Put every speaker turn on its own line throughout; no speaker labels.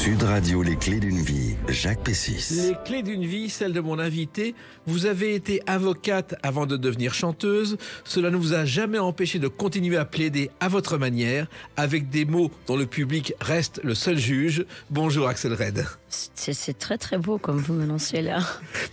Sud Radio, les clés d'une vie, Jacques Pessis.
Les clés d'une vie, celle de mon invité. Vous avez été avocate avant de devenir chanteuse. Cela ne vous a jamais empêché de continuer à plaider à votre manière, avec des mots dont le public reste le seul juge. Bonjour Axel Red.
C'est très très beau comme vous m'annoncez là.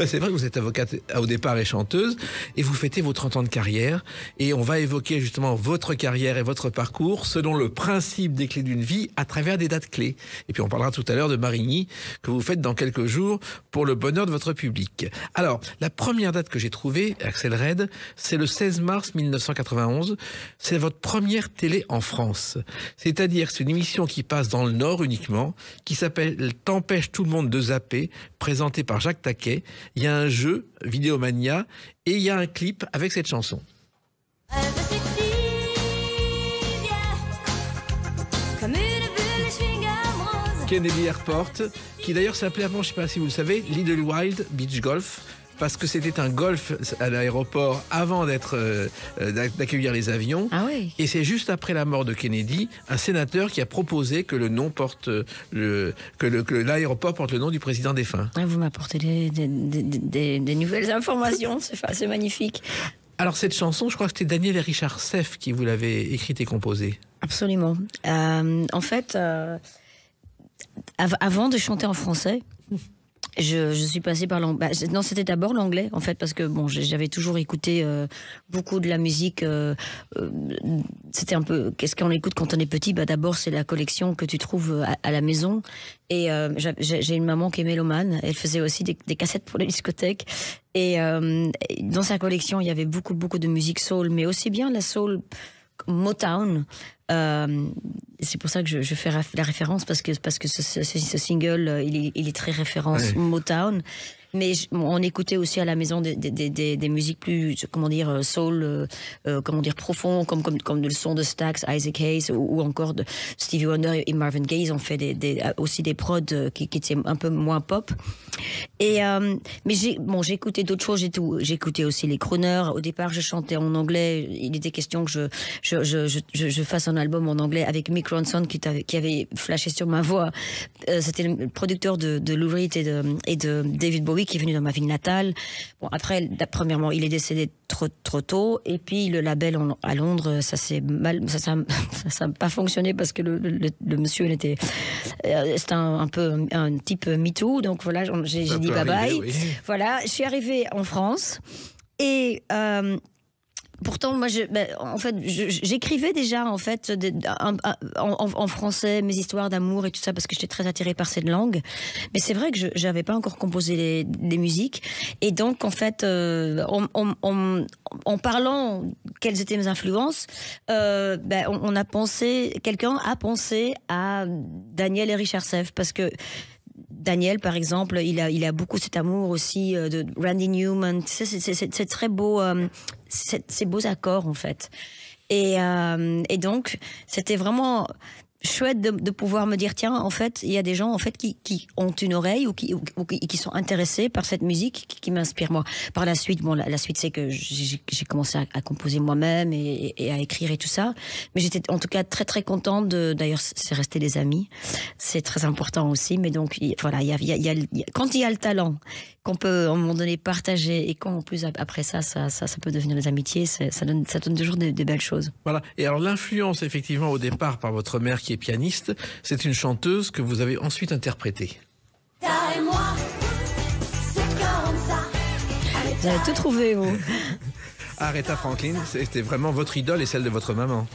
C'est vrai que vous êtes avocate au départ et chanteuse, et vous fêtez vos 30 ans de carrière. Et on va évoquer justement votre carrière et votre parcours selon le principe des clés d'une vie à travers des dates clés. Et puis on parlera tout à l'heure de Marigny que vous faites dans quelques jours pour le bonheur de votre public. Alors, la première date que j'ai trouvée, Axel Red, c'est le 16 mars 1991. C'est votre première télé en France. C'est-à-dire c'est une émission qui passe dans le Nord uniquement, qui s'appelle « T'empêche tout le monde de zapper », présentée par Jacques Taquet. Il y a un jeu, Vidéomania, et il y a un clip avec cette chanson. Kennedy Airport, qui d'ailleurs s'appelait avant, je ne sais pas si vous le savez, Little Wild Beach Golf, parce que c'était un golf à l'aéroport avant d'accueillir les avions.
Ah oui.
Et c'est juste après la mort de Kennedy, un sénateur qui a proposé que le nom porte que l'aéroport porte le nom du président défunt.
Ah, vous m'apportez des nouvelles informations, c'est magnifique.
Alors cette chanson, je crois que c'était Daniel et Richard Seff qui vous l'avez écrite et composée.
Absolument. En fait, avant de chanter en français, je suis passée par l'anglais. Non, c'était d'abord l'anglais, en fait, parce que bon, j'avais toujours écouté beaucoup de la musique. C'était un peu qu'est-ce qu'on écoute quand on est petit. D'abord, c'est la collection que tu trouves à la maison. Et j'ai une maman qui est mélomane. Elle faisait aussi des cassettes pour les discothèques. Et dans sa collection, il y avait beaucoup de musique soul, mais aussi bien la soul Motown. C'est pour ça que je fais la référence parce que ce single il est très référence Motown, mais on écoutait aussi à la maison des musiques plus soul profond comme le son de Stax, Isaac Hayes ou encore de Stevie Wonder et Marvin Gaye. Ils ont fait aussi des prods qui étaient un peu moins pop. Et mais j'ai écouté d'autres choses. J'écoutais aussi les crooners. Au départ, je chantais en anglais. Il était question que je fasse un album en anglais avec Mick Ronson qui avait flashé sur ma voix. C'était le producteur de Lou Reed et de David Bowie qui est venu dans ma ville natale. Bon, après, premièrement, il est décédé trop tôt, et puis le label à Londres, ça n'a pas fonctionné parce que le monsieur, c'était un peu un type MeToo, donc voilà, j'ai dit bye bye. Oui. Voilà, je suis arrivée en France et pourtant, moi, en fait, j'écrivais déjà en fait en français mes histoires d'amour et tout ça parce que j'étais très attirée par cette langue. Mais c'est vrai que je n'avais pas encore composé des musiques. Et donc, en fait, en parlant quelles étaient mes influences, quelqu'un a pensé à Daniel et Richard Seff parce que Daniel, par exemple, il a beaucoup cet amour aussi de Randy Newman. C'est très beau, ces beaux accords en fait. Et donc, c'était vraiment chouette de pouvoir me dire tiens, en fait, il y a des gens en fait qui ont une oreille ou qui sont intéressés par cette musique qui m'inspire moi. Par la suite, la suite c'est que j'ai commencé à composer moi-même et à écrire et tout ça. Mais j'étais en tout cas très très contente d'ailleurs, c'est resté des amis. C'est très important aussi. Mais donc voilà, quand il y a le talent qu'on peut à un moment donné partager et qu'en plus après ça peut devenir des amitiés, ça donne toujours des belles choses.
Voilà. Et alors l'influence effectivement au départ par votre mère qui est pianiste, c'est une chanteuse que vous avez ensuite interprétée.
Vous avez tout trouvé, vous.
Aretha Franklin, c'était vraiment votre idole et celle de votre maman.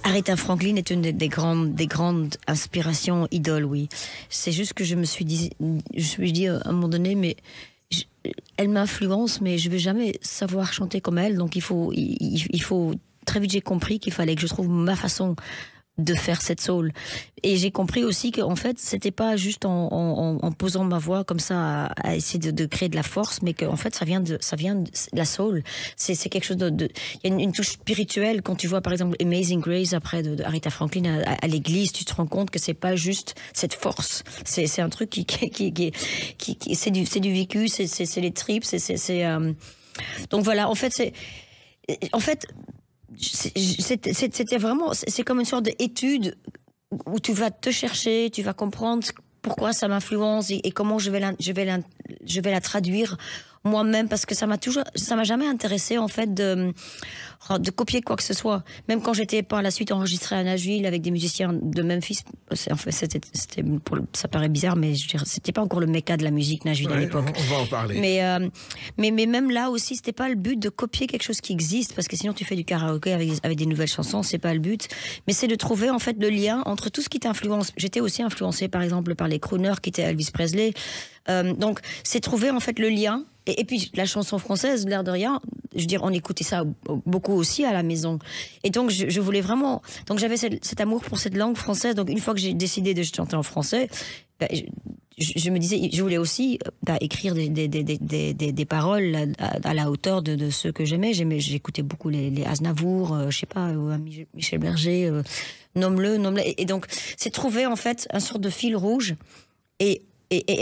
Aretha Franklin est une des grandes inspirations, idoles, oui. C'est juste que je me suis dit à un moment donné, mais elle m'influence, mais je vais jamais savoir chanter comme elle. Donc il faut très vite j'ai compris qu'il fallait que je trouve ma façon de faire cette soul. Et j'ai compris aussi qu'en fait, c'était pas juste en posant ma voix comme ça à essayer de créer de la force, mais qu'en fait, ça vient de la soul. C'est quelque chose il y a une touche spirituelle. Quand tu vois, par exemple, Amazing Grace après de Aretha Franklin à l'église, tu te rends compte que c'est pas juste cette force. C'est un truc qui c'est du vécu, c'est les tripes, donc voilà, en fait, c'était vraiment, c'est comme une sorte d'étude où tu vas te chercher, tu vas comprendre pourquoi ça m'influence et comment je vais la traduire moi-même, parce que ça m'a jamais intéressé en fait de copier quoi que ce soit. Même quand j'étais par la suite enregistrée à Nashville avec des musiciens de Memphis, en fait ça paraît bizarre, mais je dirais, c'était pas encore le Mecca de la musique Nashville à l'époque.
On va en parler.
Mais même là aussi, c'était pas le but de copier quelque chose qui existe, parce que sinon tu fais du karaoké avec des nouvelles chansons, c'est pas le but. Mais c'est de trouver en fait le lien entre tout ce qui t'influence. J'étais aussi influencée par exemple par les crooners qui étaient Elvis Presley. Donc c'est trouver en fait le lien. Et puis la chanson française, l'air de rien, je veux dire, on écoutait ça beaucoup aussi à la maison. Et donc je voulais vraiment, donc j'avais cet amour pour cette langue française. Donc une fois que j'ai décidé de chanter en français, je me disais, je voulais aussi écrire des paroles à la hauteur de ceux que j'aimais. J'écoutais beaucoup les Aznavour, je sais pas, Michel Berger, nomme-le. Et donc c'est trouver en fait un sorte de fil rouge et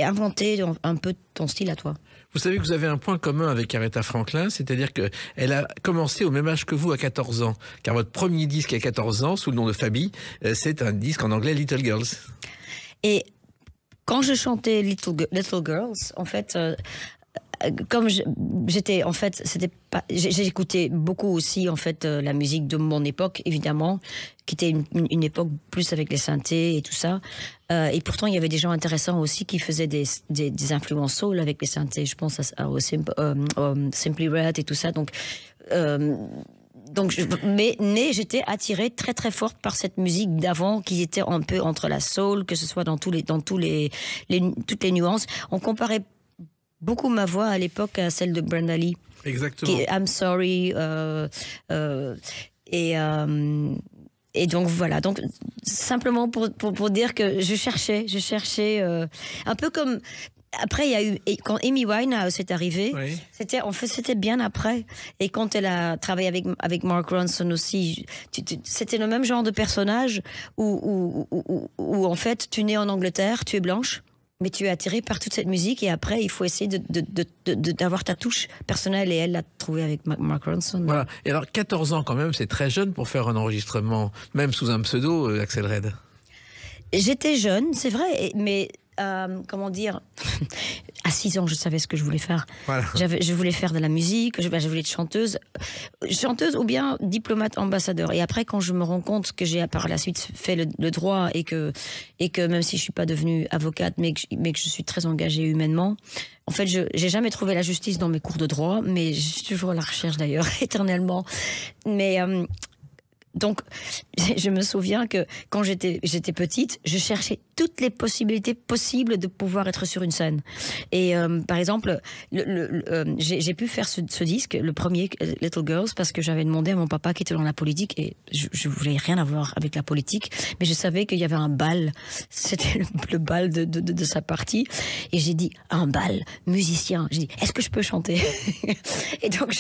inventer un peu ton style à toi.
Vous savez que vous avez un point commun avec Aretha Franklin, c'est-à-dire qu'elle a commencé au même âge que vous à 14 ans. Car votre premier disque à 14 ans, sous le nom de Fabi, c'est un disque en anglais Little Girls.
Et quand je chantais Little Girls, en fait, comme j'étais, en fait, j'écoutais beaucoup aussi, en fait, la musique de mon époque, évidemment, qui était une époque plus avec les synthés et tout ça. Et pourtant, il y avait des gens intéressants aussi qui faisaient des influences soul avec les synthés. Je pense au Simply Red et tout ça. Mais j'étais attirée très très forte par cette musique d'avant qui était un peu entre la soul, que ce soit dans toutes les nuances. On comparait beaucoup ma voix à l'époque à celle de Brenda Lee.
Exactement.
Qui est I'm Sorry. Et donc voilà. Donc simplement pour dire que je cherchais un peu comme. Après, il y a eu, quand Amy Winehouse est arrivée,
oui.
C'était bien après. Et quand elle a travaillé avec Mark Ronson aussi, c'était le même genre de personnage où en fait, tu nais en Angleterre, tu es blanche, mais tu es attirée par toute cette musique et après, il faut essayer d'avoir ta touche personnelle et elle l'a trouvée avec Mark Ronson.
Voilà. Et alors, 14 ans quand même, c'est très jeune pour faire un enregistrement, même sous un pseudo, Axel Red.
J'étais jeune, c'est vrai, mais... comment dire, à 6 ans, je savais ce que je voulais faire.
Voilà.
Je voulais faire de la musique, je voulais être chanteuse ou bien diplomate ambassadeur. Et après, quand je me rends compte que j'ai par la suite fait le droit et que même si je suis pas devenue avocate, mais que je suis très engagée humainement, en fait, j'ai jamais trouvé la justice dans mes cours de droit, mais je suis toujours à la recherche d'ailleurs, éternellement. Mais donc, je me souviens que quand j'étais petite, je cherchais toutes les possibilités possibles de pouvoir être sur une scène. Et par exemple, j'ai pu faire ce disque, le premier Little Girls, parce que j'avais demandé à mon papa qui était dans la politique, et je voulais rien avoir avec la politique, mais je savais qu'il y avait un bal. C'était le bal de sa partie. Et j'ai dit, un bal, musicien. J'ai dit, est-ce que je peux chanter? Et donc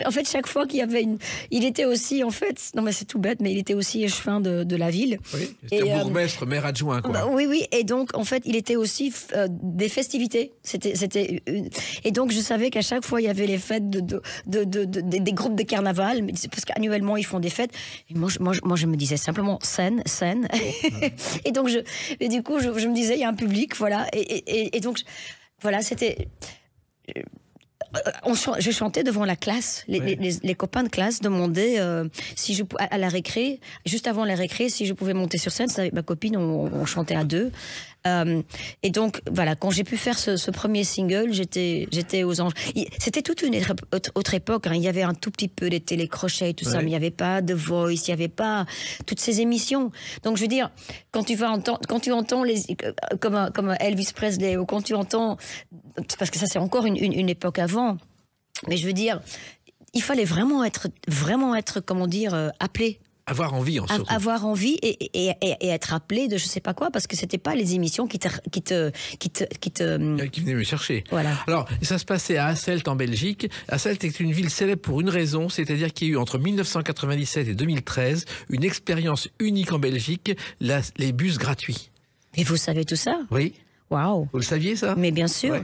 en fait, chaque fois qu'il y avait il était aussi, en fait, non mais c'est tout bête, mais il était aussi échevin de la ville.
Oui, c'était bourgmestre, maire adjoint, quoi.
Oui, et donc en fait, il était aussi des festivités. Et donc je savais qu'à chaque fois il y avait les fêtes des groupes de carnaval, parce qu'annuellement ils font des fêtes. Et moi je me disais simplement scène. Et donc du coup je me disais il y a un public, voilà. Et donc voilà, c'était. Je chantais devant la classe. Les copains de classe demandaient si à la récré, juste avant la récré, si je pouvais monter sur scène. Avec ma copine, on chantait à deux. Et donc voilà, quand j'ai pu faire ce premier single, j'étais aux anges. C'était toute une autre époque, hein. Il y avait un tout petit peu des télécrochets et tout ça, mais il n'y avait pas de Voice, il n'y avait pas toutes ces émissions. Donc je veux dire, quand tu entends comme Elvis Presley, ou quand tu entends, parce que ça c'est encore une époque avant, mais je veux dire, il fallait vraiment être comment dire, appelé.
Avoir envie, en surtout.
Avoir envie et être appelé de je sais pas quoi, parce que c'était pas les émissions qui
venaient me chercher.
Voilà.
Alors, ça se passait à Hasselt, en Belgique. Hasselt est une ville célèbre pour une raison, c'est-à-dire qu'il y a eu entre 1997 et 2013 une expérience unique en Belgique, les bus gratuits.
Et vous savez tout ça?
Oui.
Waouh.
Vous le saviez, ça?
Mais bien sûr.
Ouais.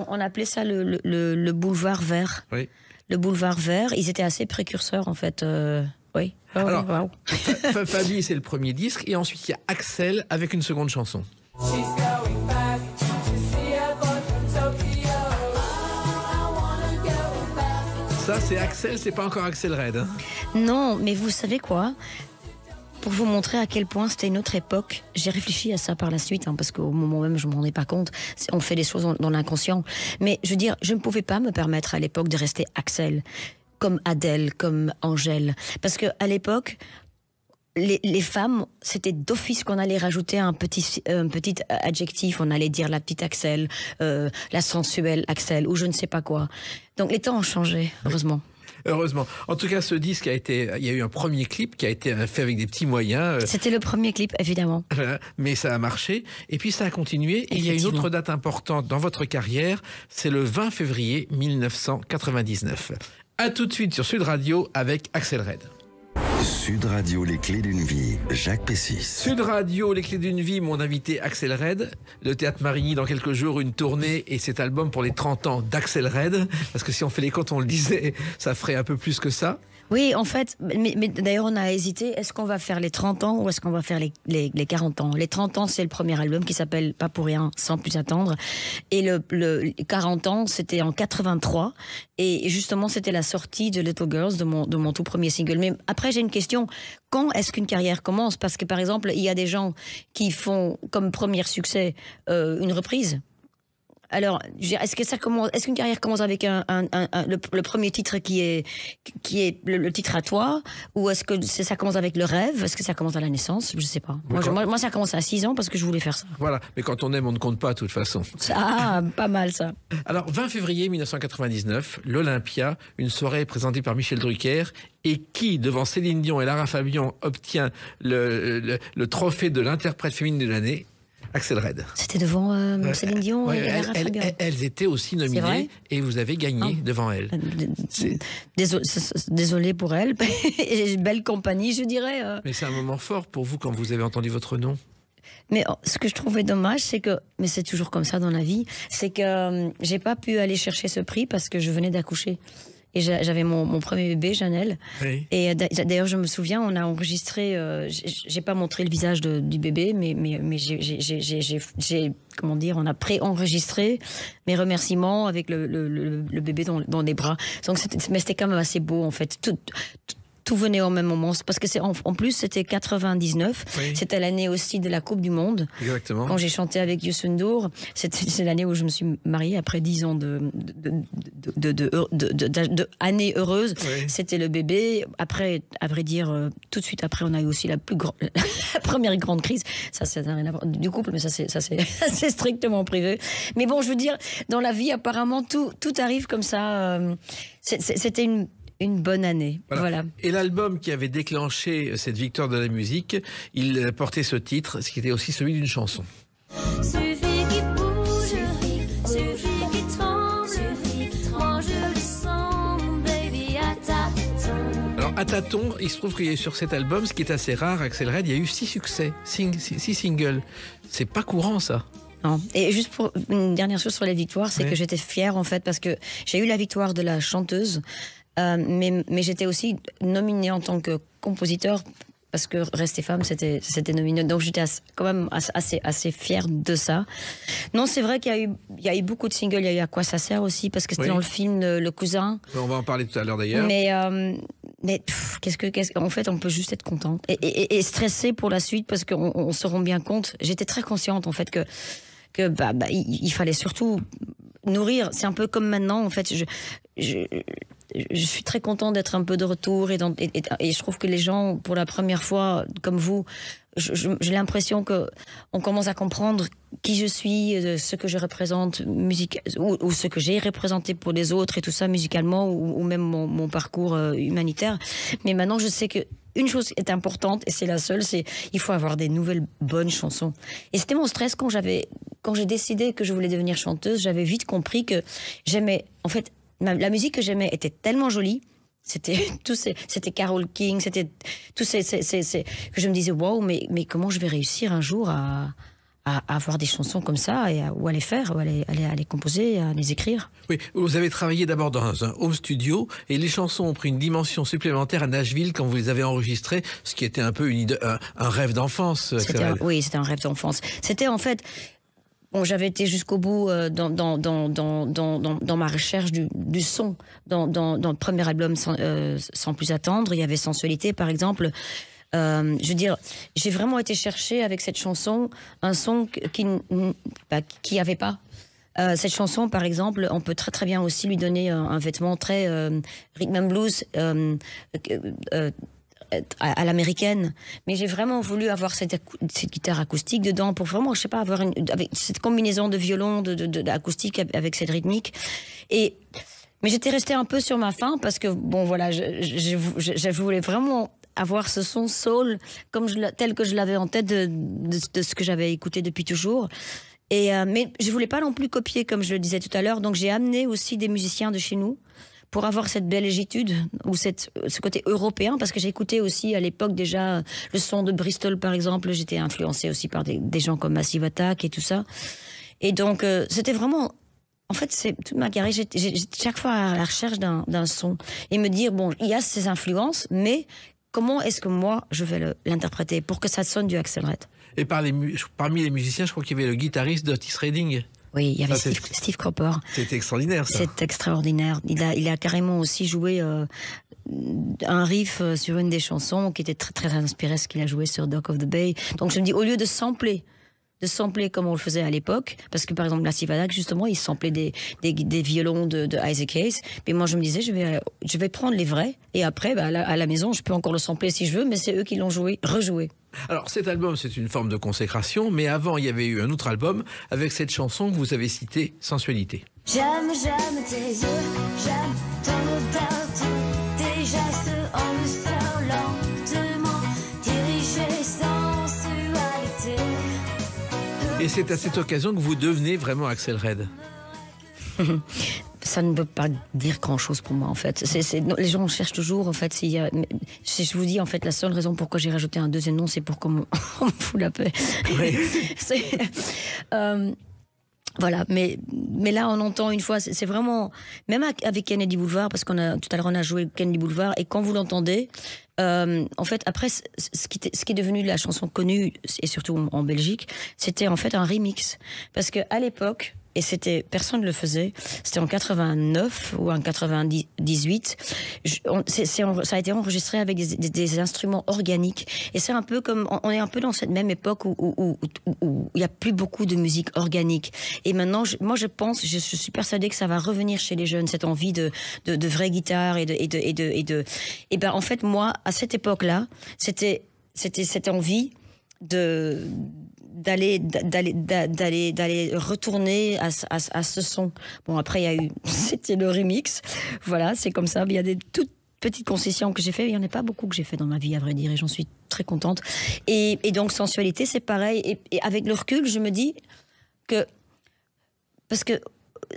On appelait ça le boulevard vert.
Oui.
Le boulevard vert. Ils étaient assez précurseurs, en fait. Oui.
Alors,
wow.
Fabi, c'est le premier disque, et ensuite il y a Axel avec une seconde chanson. Ça, c'est Axel, c'est pas encore Axel Red. Hein.
Non, mais vous savez quoi? Pour vous montrer à quel point c'était une autre époque, j'ai réfléchi à ça par la suite, parce qu'au moment même, je ne m'en rendais pas compte. On fait des choses dans l'inconscient. Mais je veux dire, je ne pouvais pas me permettre à l'époque de rester Axel, comme Adèle, comme Angèle. Parce qu'à l'époque, les femmes, c'était d'office qu'on allait rajouter un petit adjectif. On allait dire la petite Axel, la sensuelle Axel, ou je ne sais pas quoi. Donc les temps ont changé, heureusement.
Heureusement. En tout cas, ce disque il y a eu un premier clip qui a été fait avec des petits moyens.
C'était le premier clip, évidemment.
Mais ça a marché. Et puis ça a continué. Et il y a une autre date importante dans votre carrière. C'est le 20 février 1999. À tout de suite sur Sud Radio avec Axel Red.
Sud Radio, les clés d'une vie, Jacques Pessis.
Sud Radio, les clés d'une vie, mon invité Axel Red. Le Théâtre Marigny, dans quelques jours, une tournée et cet album pour les 30 ans d'Axel Red. Parce que si on fait les comptes, on le disait, ça ferait un peu plus que ça.
Oui, en fait, mais d'ailleurs on a hésité, est-ce qu'on va faire les 30 ans ou est-ce qu'on va faire les 40 ans? Les 30 ans, c'est le premier album qui s'appelle Pas pour rien, sans plus attendre. Et le 40 ans, c'était en 83. Et justement, c'était la sortie de Little Girls, de mon tout premier single. Mais après, j'ai une question. Quand est-ce qu'une carrière commence? Parce que par exemple, il y a des gens qui font comme premier succès une reprise. Alors, est-ce qu'une carrière commence avec le premier titre qui est le titre à toi, ou est-ce que ça commence avec le rêve? Est-ce que ça commence à la naissance? Je sais pas. Moi, ça commence à 6 ans parce que je voulais faire ça.
Voilà. Mais quand on aime, on ne compte pas de toute façon.
Ah, pas mal ça.
Alors, 20 février 1999, l'Olympia, une soirée présentée par Michel Drucker, et qui, devant Céline Dion et Lara Fabian, obtient le trophée de l'interprète féminine de l'année? Axel Red.
C'était devant Céline Dion et Lara Fabian.
Elles étaient aussi nominées et vous avez gagné devant elles.
Désolée pour elles. Belle compagnie, je dirais.
Mais c'est un moment fort pour vous quand vous avez entendu votre nom.
Mais ce que je trouvais dommage, c'est que, mais c'est toujours comme ça dans la vie, c'est que j'ai pas pu aller chercher ce prix parce que je venais d'accoucher. Et j'avais mon premier bébé, Janelle. Oui. Et d'ailleurs, je me souviens, on a enregistré. J'ai pas montré le visage du bébé, mais j'ai comment dire, on a pré-enregistré mes remerciements avec le bébé dans les bras. Donc c'était quand même assez beau en fait. Tout venait au même moment. Parce que en plus, c'était 99. Oui. C'était l'année aussi de la Coupe du Monde.
Exactement.
Quand j'ai chanté avec Youssou N'Dour, c'est l'année où je me suis mariée après 10 ans d'années heureuses. Oui. C'était le bébé. Après, à vrai dire, tout de suite après, on a eu aussi la première grande crise. Ça n'a rien à voir du couple, mais ça c'est strictement privé. Mais bon, je veux dire, dans la vie, apparemment, tout arrive comme ça. C'était une bonne année. Voilà.
Et l'album qui avait déclenché cette victoire de la musique, il portait ce titre, ce qui était aussi celui d'une chanson.
Suffit qu'il bouge, suffit qu'il tremble, moi je le sens, baby, à tâtons.
Alors à tâtons, il se trouve qu'il y a sur cet album, ce qui est assez rare, Axel Red, il y a eu 6 succès, 6 singles. C'est pas courant ça.
Non. Et juste pour une dernière chose sur les victoires, c'est que j'étais fière en fait parce que j'ai eu la victoire de la chanteuse. Mais j'étais aussi nominée en tant que compositeur parce que Rester femme, c'était nominé. Donc j'étais quand même assez fière de ça. Non, c'est vrai qu'il y a eu beaucoup de singles. Il y a eu À quoi ça sert aussi parce que c'était dans le film Le Cousin.
On va en parler tout à l'heure d'ailleurs.
Mais en fait, on peut juste être content et stressé pour la suite parce qu'on se rend bien compte. J'étais très consciente en fait que il fallait surtout nourrir. C'est un peu comme maintenant en fait. Je suis très contente d'être un peu de retour et je trouve que les gens, pour la première fois, comme vous, j'ai l'impression que on commence à comprendre qui je suis, ce que je représente ou ce que j'ai représenté pour les autres et tout ça musicalement ou même mon parcours humanitaire. Mais maintenant, je sais que une chose est importante et c'est la seule, c'est il faut avoir des nouvelles bonnes chansons. Et c'était mon stress quand j'ai décidé que je voulais devenir chanteuse, j'avais vite compris que j'aimais en fait. La musique que j'aimais était tellement jolie, c'était Carole King, c'était tous ces que je me disais waouh, mais comment je vais réussir un jour à à avoir des chansons comme ça, ou à les faire, ou à les composer, à les écrire.
Oui, vous avez travaillé d'abord dans un home studio et les chansons ont pris une dimension supplémentaire à Nashville quand vous les avez enregistrées, ce qui était un peu un rêve d'enfance.
Oui, c'était un rêve d'enfance. C'était en fait... Bon, j'avais été jusqu'au bout dans ma recherche du son. Dans le premier album, Sans plus attendre, il y avait Sensualité, par exemple. Je veux dire, j'ai vraiment été chercher avec cette chanson un son qui avait pas. Cette chanson, par exemple, on peut très très bien aussi lui donner un vêtement très rhythm and blues à l'américaine. Mais j'ai vraiment voulu avoir cette guitare acoustique dedans pour vraiment, je sais pas, avoir avec cette combinaison de violon, d'acoustique avec cette rythmique. Mais j'étais restée un peu sur ma faim parce que, bon, voilà, je voulais vraiment avoir ce son soul tel que je l'avais en tête de ce que j'avais écouté depuis toujours. Mais je voulais pas non plus copier, comme je le disais tout à l'heure. Donc j'ai amené aussi des musiciens de chez nous pour avoir cette belgitude ou ce côté européen, parce que j'ai écouté aussi à l'époque déjà le son de Bristol, par exemple. J'étais influencée aussi par des gens comme Massive Attack et tout ça. Et donc c'était vraiment... En fait, c'est toute ma carrière, j'ai chaque fois à la recherche d'un son et me dire, bon, il y a ces influences, mais comment est-ce que moi, je vais l'interpréter pour que ça sonne du Axel Red.
Et parmi les musiciens, je crois qu'il y avait le guitariste d'Otis Redding.
Oui, il y avait Steve Cropper.
C'était extraordinaire, ça.
C'est extraordinaire. Il a carrément aussi joué un riff sur une des chansons qui était très, très inspiré de ce qu'il a joué sur Dock of the Bay. Donc je me dis, au lieu de sampler comme on le faisait à l'époque, parce que par exemple Massive Attack, justement, il samplait des violons de Isaac Hayes. Mais moi je me disais, je vais prendre les vrais, et après à la maison je peux encore le sampler si je veux, mais c'est eux qui l'ont rejoué.
Alors cet album, c'est une forme de consécration, mais avant il y avait eu un autre album avec cette chanson que vous avez citée, Sensualité.
J'aime tes yeux, j'aime ton odeur, tes gestes en douceur, lentement dirigés, sensualité.
Et c'est à cette occasion que vous devenez vraiment Axel Red.
Ça ne veut pas dire grand-chose pour moi, en fait. Les gens cherchent toujours, en fait, je vous dis, en fait, la seule raison pourquoi j'ai rajouté un deuxième nom, c'est pour qu'on me fout la paix. Oui. Voilà, mais là on entend une fois, c'est vraiment, même avec Kennedy Boulevard, parce tout à l'heure on a joué Kennedy Boulevard, et quand vous l'entendez, en fait après ce qui est devenu la chanson connue, et surtout en Belgique, c'était en fait un remix, parce que à l'époque, et personne ne le faisait, c'était en 89 ou en 98, ça a été enregistré avec des instruments organiques, et c'est un peu comme, on est un peu dans cette même époque où il y a plus beaucoup de musique organique, et maintenant je suis persuadée que ça va revenir chez les jeunes, cette envie de vraie guitare et ben en fait moi à cette époque-là, c'était cette envie d'aller retourner à ce son. Bon, après il y a eu c'était le remix, voilà, c'est comme ça. Il y a des toutes petites concessions que j'ai fait, il y en a pas beaucoup que j'ai fait dans ma vie, à vrai dire, et j'en suis très contente. Et donc Sensualité, c'est pareil, et avec le recul, je me dis que, parce que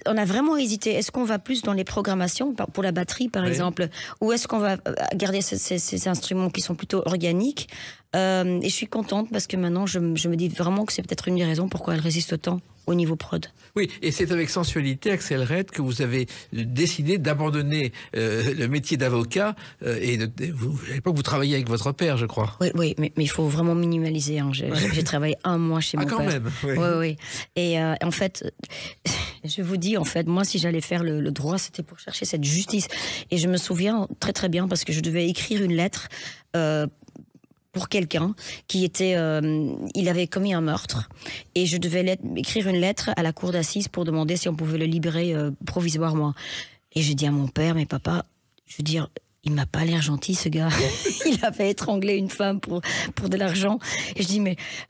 on a vraiment hésité, est-ce qu'on va plus dans les programmations pour la batterie par exemple, ou est-ce qu'on va garder ces instruments qui sont plutôt organiques, et je suis contente parce que maintenant je me dis vraiment que c'est peut-être une des raisons pourquoi elle résiste autant au niveau prod.
Oui, et c'est avec Sensualité, Axel Red, que vous avez décidé d'abandonner le métier d'avocat, et à l'époque vous travailliez avec votre père, je crois.
Oui, mais il faut vraiment minimaliser, hein. J'ai travaillé 1 mois chez mon père.
Ah, quand même.
Oui. Et en fait, je vous dis, en fait, moi, si j'allais faire le droit, c'était pour chercher cette justice. Et je me souviens très très bien, parce que je devais écrire une lettre pour quelqu'un qui était... il avait commis un meurtre. Et je devais écrire une lettre à la cour d'assises pour demander si on pouvait le libérer provisoirement. Et j'ai dit à mon père, mais papa, je veux dire... Il m'a pas l'air gentil, ce gars. Il avait étranglé une femme pour de l'argent. Et je dis,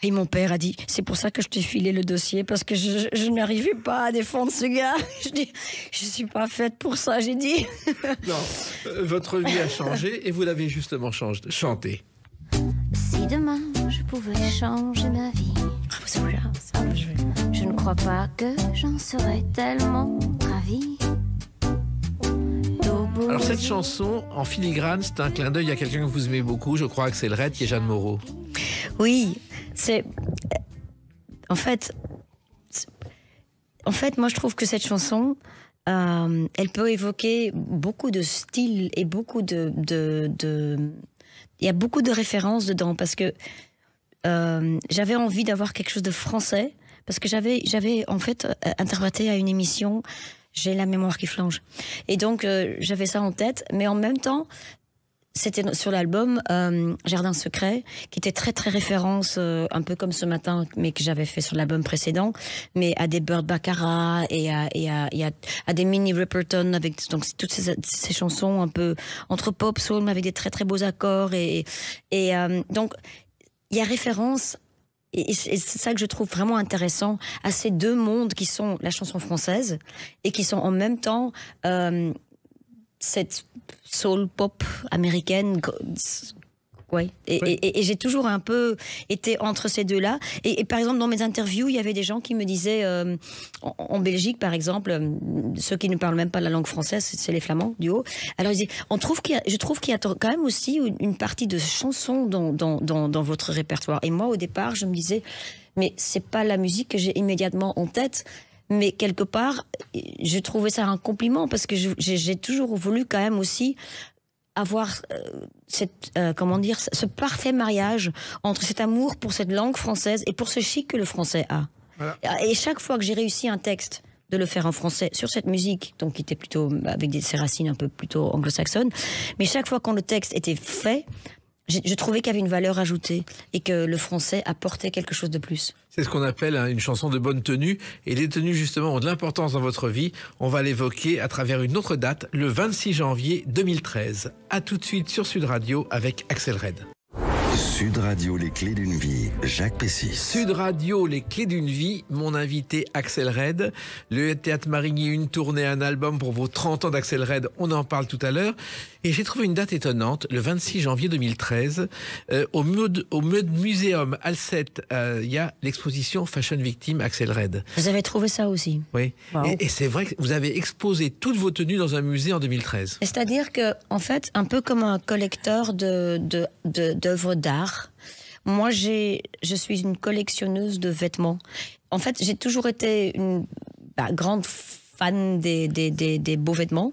et mon père a dit, c'est pour ça que je t'ai filé le dossier, parce que je n'arrivais pas à défendre ce gars. Je dis, je suis pas faite pour ça, j'ai dit.
Non, votre vie a changé et vous l'avez justement chanté.
Si demain je pouvais changer ma vie, je ne crois pas que j'en serais tellement ravie.
Alors cette chanson, en filigrane, c'est un clin d'œil à quelqu'un que vous aimez beaucoup, je crois, Axel Red, qui est Jeanne Moreau.
Oui, c'est... en fait, moi je trouve que cette chanson, elle peut évoquer beaucoup de styles et beaucoup il y a beaucoup de références dedans parce que j'avais envie d'avoir quelque chose de français parce que j'avais en fait interprété à une émission. J'ai la mémoire qui flanche. Et donc, j'avais ça en tête. Mais en même temps, c'était sur l'album Jardin secret, qui était très, très référence, un peu comme ce matin, mais que j'avais fait sur l'album précédent, mais à des Burt Bacharach et à des Minnie Riperton, avec donc, toutes ces chansons un peu entre pop, soul, mais avec des très, très beaux accords. Donc, il y a référence. Et c'est ça que je trouve vraiment intéressant à ces deux mondes qui sont la chanson française et qui sont en même temps cette soul pop américaine. Ouais. Et j'ai toujours un peu été entre ces deux-là. Et par exemple, dans mes interviews, il y avait des gens qui me disaient, en Belgique, par exemple, ceux qui ne parlent même pas la langue française, c'est les Flamands, du haut. Alors ils disaient, je trouve qu'il y a quand même aussi une partie de chansons dans votre répertoire. Et moi, au départ, je me disais, mais c'est pas la musique que j'ai immédiatement en tête. Mais quelque part, je trouvais ça un compliment parce que j'ai toujours voulu quand même aussi avoir ce parfait mariage entre cet amour pour cette langue française et pour ce chic que le français a. Voilà. Et chaque fois que j'ai réussi un texte de le faire en français sur cette musique, donc qui était plutôt avec ses racines un peu plutôt anglo-saxonnes, mais chaque fois quand le texte était fait, je trouvais qu'il y avait une valeur ajoutée et que le français apportait quelque chose de plus.
C'est ce qu'on appelle une chanson de bonne tenue. Et les tenues, justement, ont de l'importance dans votre vie. On va l'évoquer à travers une autre date, le 26 janvier 2013. A tout de suite sur Sud Radio avec Axel Red.
Sud Radio, les clés d'une vie, Jacques Pessis.
Sud Radio, les clés d'une vie, mon invité Axel Red. Le Théâtre Marigny, une tournée, un album pour vos 30 ans d'Axel Red, on en parle tout à l'heure. Et j'ai trouvé une date étonnante, le 26 janvier 2013, au Muséum Alcette, il y a l'exposition Fashion Victim Axel Red.
Vous avez trouvé ça aussi?
Oui.
Wow.
Et c'est vrai que vous avez exposé toutes vos tenues dans un musée en 2013.
C'est-à-dire que, en fait, un peu comme un collecteur d'œuvres d'art, moi je suis une collectionneuse de vêtements. En fait, j'ai toujours été une grande fan des beaux vêtements.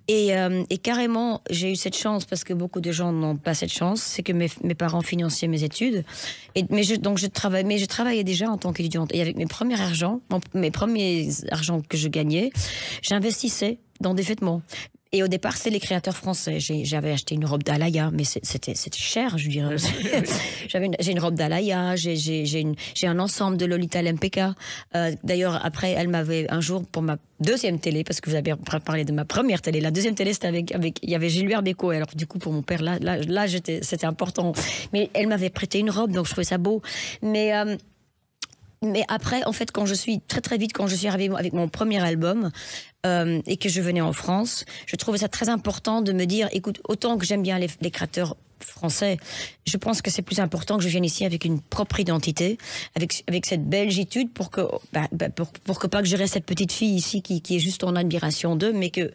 Et carrément, j'ai eu cette chance, parce que beaucoup de gens n'ont pas cette chance, c'est que mes parents finançaient mes études. Mais je travaillais déjà en tant qu'étudiante. Et avec mes premiers argents que je gagnais, j'investissais dans des vêtements. Et au départ, c'était les créateurs français. J'avais acheté une robe d'Alaya, mais c'était cher, je dirais. J'ai une robe d'Alaya, j'ai un ensemble de Lolita Lempicka. D'ailleurs, après, elle m'avait un jour, pour ma deuxième télé, parce que vous avez parlé de ma première télé, la deuxième télé, c'était il y avait Gilbert Bécaud. Alors du coup, pour mon père, là c'était important. Mais elle m'avait prêté une robe, donc je trouvais ça beau. Mais après, en fait, quand je suis arrivée avec mon premier album et que je venais en France, je trouvais ça très important de me dire, écoute, autant que j'aime bien les créateurs français, je pense que c'est plus important que je vienne ici avec une propre identité, avec cette belgitude pour que pas que je reste cette petite fille ici qui est juste en admiration d'eux, mais que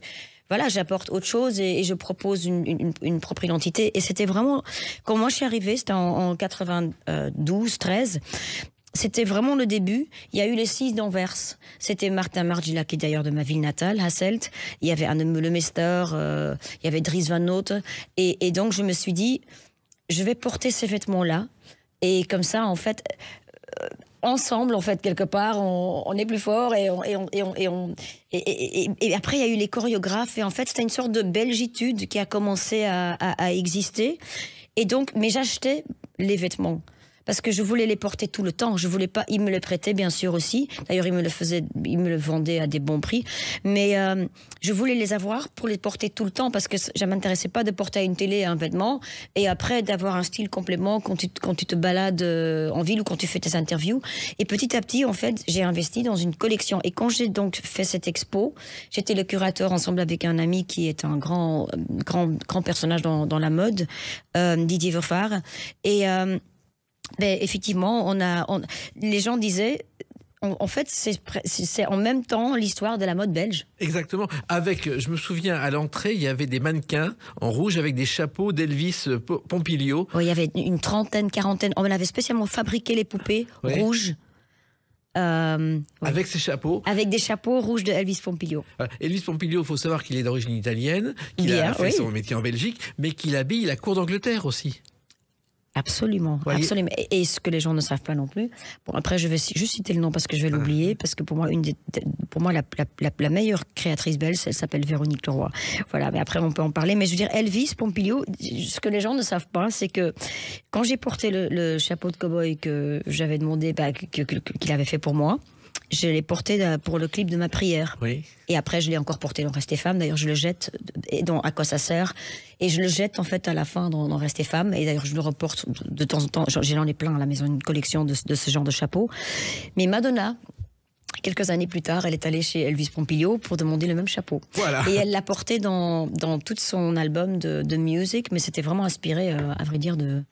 voilà, j'apporte autre chose et je propose une propre identité. Et c'était vraiment, quand moi je suis arrivée, c'était en 92-13. C'était vraiment le début. Il y a eu les 6 d'Anvers. C'était Martin Margiela, qui est d'ailleurs de ma ville natale, Hasselt. Il y avait Anne Lemester, il y avait Dries Van Noten. Et donc, je me suis dit, je vais porter ces vêtements-là. Et comme ça, en fait, ensemble, en fait, quelque part, on est plus fort. Et après, il y a eu les chorégraphes. Et en fait, c'était une sorte de belgitude qui a commencé à exister. Et donc, mais j'achetais les vêtements. Parce que je voulais les porter tout le temps. Je voulais pas. Ils me les prêtaient bien sûr aussi. D'ailleurs, ils me le vendaient à des bons prix. Mais je voulais les avoir pour les porter tout le temps, parce que ça m'intéressait pas de porter à une télé un vêtement et après d'avoir un style complément quand tu te balades en ville ou quand tu fais tes interviews. Et petit à petit, en fait, j'ai investi dans une collection. Et quand j'ai donc fait cette expo, j'étais le curateur ensemble avec un ami qui est un grand personnage dans la mode, Didier Verfard. Et effectivement, les gens disaient, en fait, c'est en même temps l'histoire de la mode belge.
Exactement. Je me souviens, à l'entrée, il y avait des mannequins en rouge avec des chapeaux d'Elvis Pompilio.
Oui, il y avait une trentaine, quarantaine. On avait spécialement fabriqué les poupées rouges Oui.
Avec ses chapeaux.
Avec des chapeaux rouges de Elvis Pompilio.
Elvis Pompilio, il faut savoir qu'il est d'origine italienne, qu'il a fait son métier en Belgique, mais qu'il habille la cour d'Angleterre aussi.
Absolument, absolument. Et ce que les gens ne savent pas non plus. Bon, après, je vais juste citer le nom parce que je vais l'oublier, parce que pour moi, la meilleure créatrice belge, elle s'appelle Véronique Leroy. Voilà, mais après, on peut en parler. Mais je veux dire, Elvis Pompilio, ce que les gens ne savent pas, c'est que quand j'ai porté le chapeau de cow-boy que j'avais demandé, qu'il avait fait pour moi, je l'ai porté pour le clip de ma prière.
Oui. Et
après, je l'ai encore porté dans Restez Femme. D'ailleurs, je le jette dans À quoi ça sert. Et je le jette, en fait, à la fin dans Restez Femme. Et d'ailleurs, je le reporte de temps en temps. J'en ai plein à la maison, une collection de ce genre de chapeaux. Mais Madonna, quelques années plus tard, elle est allée chez Elvis Pompilio pour demander le même chapeau.
Voilà.
Et elle l'a porté dans tout son album de music. Mais c'était vraiment inspiré, à vrai dire, de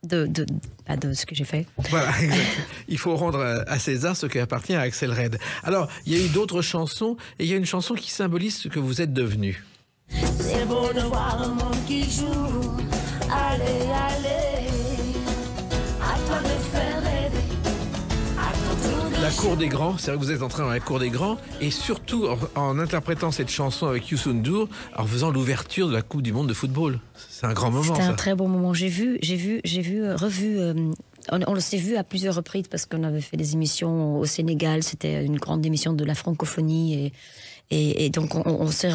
ce que j'ai fait.
Voilà, exactement. Il faut rendre à César ce qui appartient à Axel Red. Alors, il y a eu d'autres chansons, et il y a une chanson qui symbolise ce que vous êtes devenu.
C'est beau de voir le monde qui joue. Allez, allez, à toi de faire rêver. À ton tour de
La cour des grands, c'est vrai que vous êtes entré dans la cour des grands, et surtout en interprétant cette chanson avec Youssou N'Dour, en faisant l'ouverture de la Coupe du Monde de football. C'est un grand moment,
C'était
ça.
un très bon moment. J'ai revu. On s'est vu à plusieurs reprises parce qu'on avait fait des émissions au Sénégal. C'était une grande émission de la francophonie et donc on se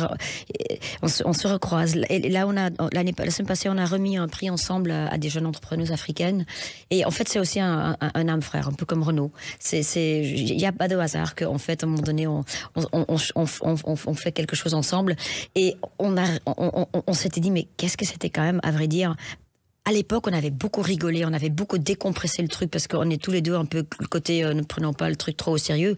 recroise. Et là, la semaine passée, on a remis un prix ensemble à des jeunes entrepreneuses africaines. Et en fait, c'est aussi un âme frère, un peu comme Renaud. Il n'y a pas de hasard qu'en fait, à un moment donné, on fait quelque chose ensemble. Et on s'était dit, mais qu'est-ce que c'était quand même, à vrai dire. À l'époque, on avait beaucoup rigolé, on avait beaucoup décompressé le truc parce qu'on est tous les deux un peu le côté ne prenons pas le truc trop au sérieux.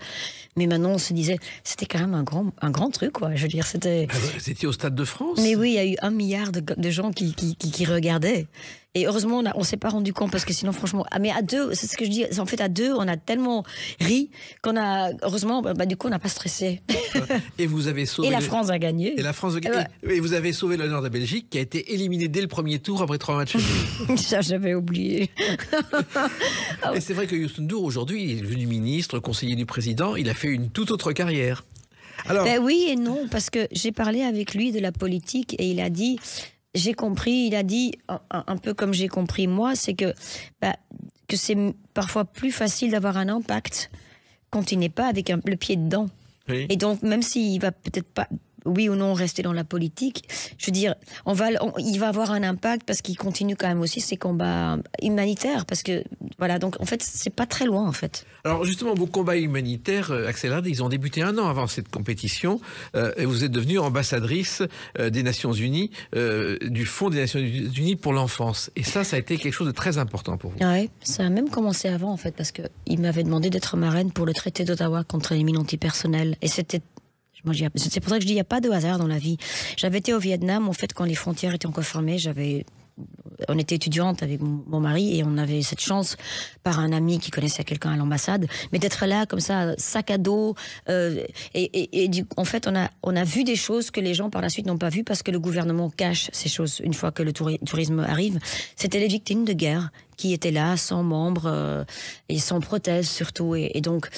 Mais maintenant, on se disait, c'était quand même un grand truc, quoi. Je veux dire, c'était.
Vous étiez au Stade de France.
Mais oui, il y a eu 1 milliard de gens qui regardaient. Et heureusement, on s'est pas rendu compte parce que sinon, franchement, mais à deux, c'est ce que je dis. En fait, à deux, on a tellement ri heureusement, du coup, on n'a pas stressé.
Et vous avez sauvé.
Et la France a gagné.
Et la France a gagné. Et vous avez sauvé l'honneur de la Belgique, qui a été éliminée dès le premier tour après 3 matchs.
Ça, j'avais oublié.
Et c'est vrai que Youssou N'Dour, aujourd'hui, il est devenu ministre, conseiller du président. Il a fait une toute autre carrière. Alors.
Oui et non, parce que j'ai parlé avec lui de la politique et il a dit. J'ai compris, il a dit, un peu comme j'ai compris moi, c'est que c'est parfois plus facile d'avoir un impact quand il n'est pas avec le pied dedans.
Oui.
Et donc, même s'il va peut-être pas, oui ou non, rester dans la politique, je veux dire, il va avoir un impact parce qu'il continue quand même aussi ses combats humanitaires. Parce que, voilà, donc en fait, c'est pas très loin, en fait.
Alors justement, vos combats humanitaires, Axel Red, ils ont débuté 1 an avant cette compétition et vous êtes devenue ambassadrice des Nations Unies, du Fonds des Nations Unies pour l'enfance. Et ça a été quelque chose de très important pour vous.
Oui, ça a même commencé avant en fait, parce qu'il m'avait demandé d'être marraine pour le traité d'Ottawa contre les mines antipersonnelles. Et c'est pour ça que je dis, il n'y a pas de hasard dans la vie. J'avais été au Vietnam, en fait, quand les frontières étaient encore fermées, on était étudiante avec mon mari et on avait cette chance par un ami qui connaissait quelqu'un à l'ambassade, mais d'être là comme ça, sac à dos, en fait on a vu des choses que les gens par la suite n'ont pas vues parce que le gouvernement cache ces choses une fois que le tourisme arrive. C'était les victimes de guerre qui étaient là, sans membres et sans prothèse surtout, et donc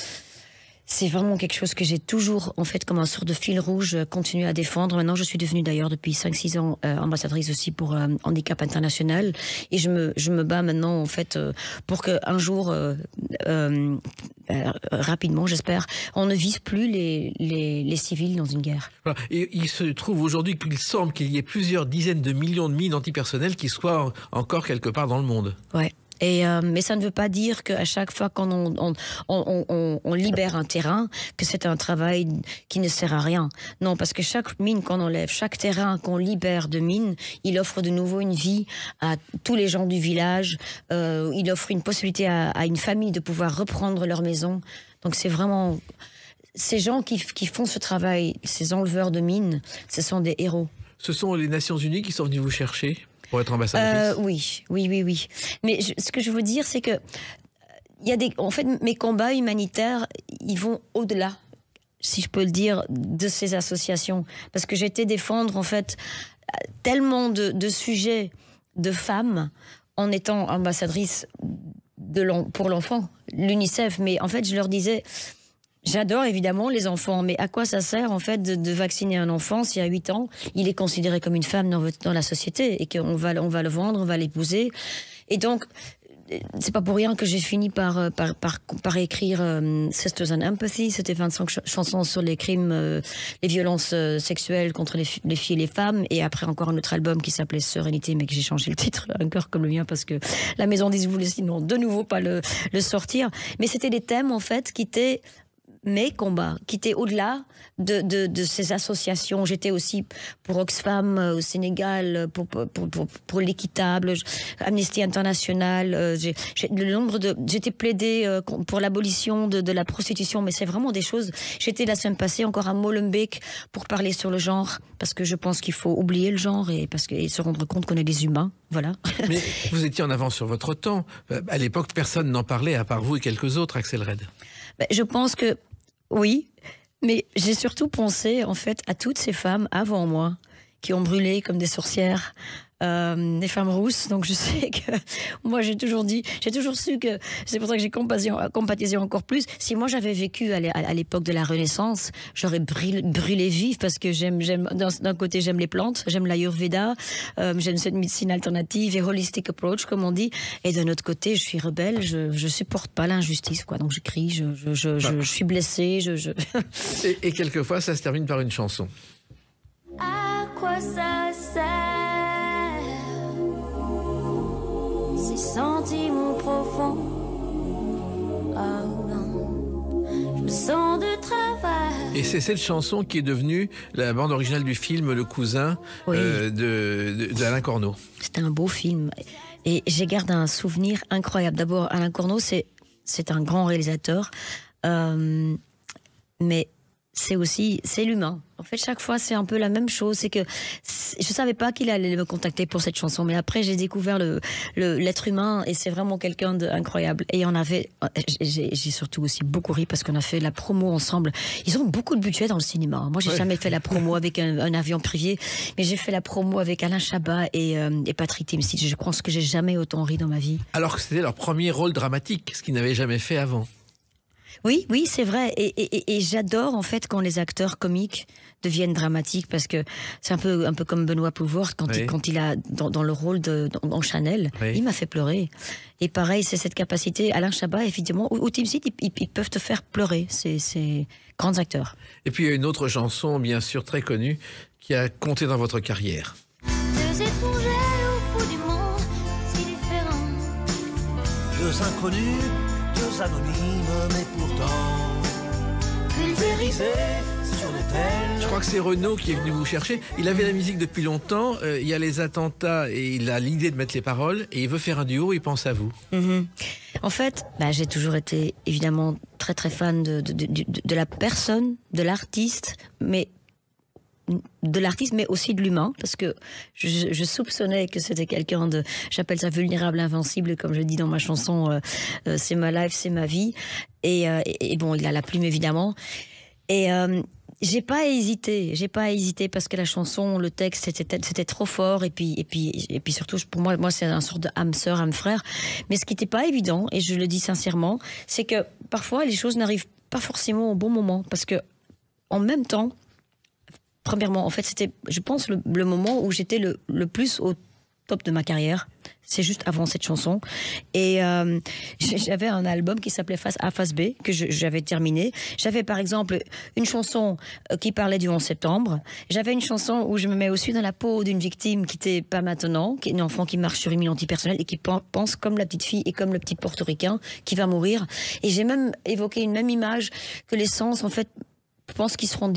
c'est vraiment quelque chose que j'ai toujours, en fait, comme un sort de fil rouge, continué à défendre. Maintenant, je suis devenue d'ailleurs depuis 5-6 ans ambassadrice aussi pour Handicap International. Et je me bats maintenant, en fait, pour qu'un jour, rapidement, j'espère, on ne vise plus les civils dans une guerre.
Voilà. Et il se trouve aujourd'hui qu'il semble qu'il y ait plusieurs dizaines de millions de mines antipersonnelles qui soient encore quelque part dans le monde.
Ouais. Mais ça ne veut pas dire qu'à chaque fois qu'on on libère un terrain, que c'est un travail qui ne sert à rien. Non, parce que chaque mine qu'on enlève, chaque terrain qu'on libère de mine, il offre de nouveau une vie à tous les gens du village. Il offre une possibilité à une famille de pouvoir reprendre leur maison. Donc c'est vraiment ces gens qui font ce travail, ces enleveurs de mines, ce sont des héros.
Ce sont les Nations Unies qui sont venues vous chercher pour être ambassadrice.
Oui. Mais ce que je veux dire, c'est que en fait, mes combats humanitaires, ils vont au-delà, si je peux le dire, de ces associations, parce que j'ai été défendre en fait tellement de sujets de femmes en étant ambassadrice pour l'enfant, l'UNICEF. Mais en fait, je leur disais, j'adore évidemment les enfants, mais à quoi ça sert en fait de vacciner un enfant si à 8 ans, il est considéré comme une femme dans la société et qu'on va le vendre, on va l'épouser. Et donc, c'est pas pour rien que j'ai fini par écrire Sisters and Empathy. C'était 25 chansons sur les crimes, les violences sexuelles contre les filles et les femmes. Et après encore un autre album qui s'appelait Sérénité, mais que j'ai changé le titre, un cœur comme le mien, parce que la maison disque voulait sinon de nouveau pas le sortir. Mais c'était des thèmes en fait qui étaient mes combats, qui étaient au-delà de ces associations. J'étais aussi pour Oxfam au Sénégal, pour l'équitable, Amnesty International. J'étais plaidée pour l'abolition de la prostitution, mais c'est vraiment des choses. J'étais la semaine passée encore à Molenbeek pour parler sur le genre, parce que je pense qu'il faut oublier le genre et se rendre compte qu'on est des humains. Voilà.
Mais vous étiez en avance sur votre temps. À l'époque, personne n'en parlait à part vous et quelques autres, Axel Red.
Je pense que oui, mais j'ai surtout pensé en fait à toutes ces femmes avant moi qui ont brûlé comme des sorcières, des femmes rousses. Donc je sais que moi j'ai toujours su que c'est pour ça que j'ai compatisé encore plus. Si moi j'avais vécu à l'époque de la Renaissance, j'aurais brûlé vif parce que d'un côté j'aime les plantes, j'aime l'Ayurveda, j'aime cette médecine alternative et holistic approach comme on dit, et d'un autre côté je suis rebelle, je supporte pas l'injustice quoi. Donc je crie, je suis blessée,
et quelquefois ça se termine par une chanson.
À quoi ça sert, ces sentiments profonds? Oh non, je me sens de travers.
Et c'est cette chanson qui est devenue la bande originale du film Le Cousin,
oui.
d'Alain Corneau.
C'était un beau film. Et j'ai gardé un souvenir incroyable. D'abord, Alain Corneau, c'est un grand réalisateur. Mais c'est l'humain. En fait, chaque fois, c'est un peu la même chose. C'est que je savais pas qu'il allait me contacter pour cette chanson, mais après, j'ai découvert l'être humain et c'est vraiment quelqu'un d'incroyable. Et j'ai surtout aussi beaucoup ri parce qu'on a fait la promo ensemble. Ils ont beaucoup de budget dans le cinéma. Moi, j'ai jamais fait la promo avec un avion privé, mais j'ai fait la promo avec Alain Chabat et Patrick Timsit. Je pense que j'ai jamais autant ri dans ma vie.
Alors que c'était leur premier rôle dramatique, ce qu'ils n'avaient jamais fait avant.
Oui, c'est vrai. Et j'adore en fait quand les acteurs comiques deviennent dramatiques parce que c'est un peu comme Benoît Poelvoort quand il a dans le rôle dans Chanel, il m'a fait pleurer. Et pareil, c'est cette capacité. Alain Chabat, évidemment, ou Timsit, ils peuvent te faire pleurer. C'est grands acteurs.
Et puis il y a une autre chanson, bien sûr, très connue, qui a compté dans votre carrière.
Deux étrangers au bout du monde, si différents.
Deux inconnus, deux anonymes, mais pourtant pulvérisés sur l'autel.
Je crois que c'est Renaud qui est venu vous chercher. Il avait la musique depuis longtemps. Il y a les attentats et il a l'idée de mettre les paroles et il veut faire un duo. Il pense à vous.
Mm-hmm. En fait, j'ai toujours été évidemment très très fan de la personne, de l'artiste, mais aussi de l'humain, parce que je soupçonnais que c'était quelqu'un j'appelle ça vulnérable, invincible, comme je dis dans ma chanson, c'est ma life, c'est ma vie. Et bon, il a la plume évidemment. Et j'ai pas hésité parce que la chanson, le texte, c'était trop fort. Et puis surtout, pour moi, c'est un sorte de âme sœur, âme frère. Mais ce qui n'était pas évident, et je le dis sincèrement, c'est que parfois les choses n'arrivent pas forcément au bon moment, parce que en même temps, premièrement, en fait, c'était, je pense, le moment où j'étais le plus au top de ma carrière. C'est juste avant cette chanson. Et j'avais un album qui s'appelait Face A, Face B, que j'avais terminé. J'avais, par exemple, une chanson qui parlait du 11 septembre. J'avais une chanson où je me mets aussi dans la peau d'une victime qui n'était pas maintenant, qui est une enfant qui marche sur une mine antipersonnelle et qui pense comme la petite fille et comme le petit portoricain qui va mourir. Et j'ai même évoqué une même image que les sens, en fait, je pense qu'ils seront